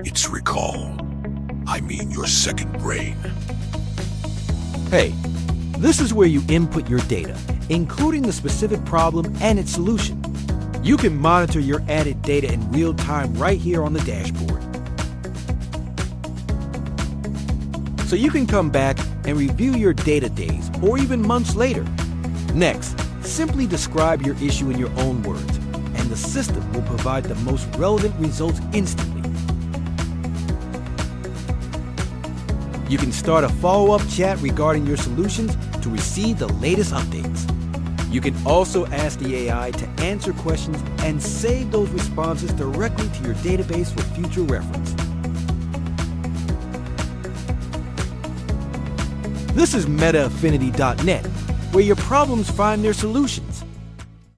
It's recall. I mean your second brain. Hey, this is where you input your data, including the specific problem and its solution. You can monitor your added data in real time right here on the dashboard. So you can come back and review your data days or even months later. Next, simply describe your issue in your own words, and the system will provide the most relevant results instantly. You can start a follow-up chat regarding your solutions to receive the latest updates. You can also ask the AI to answer questions and save those responses directly to your database for future reference. This is MetaAffinity.net, where your problems find their solutions.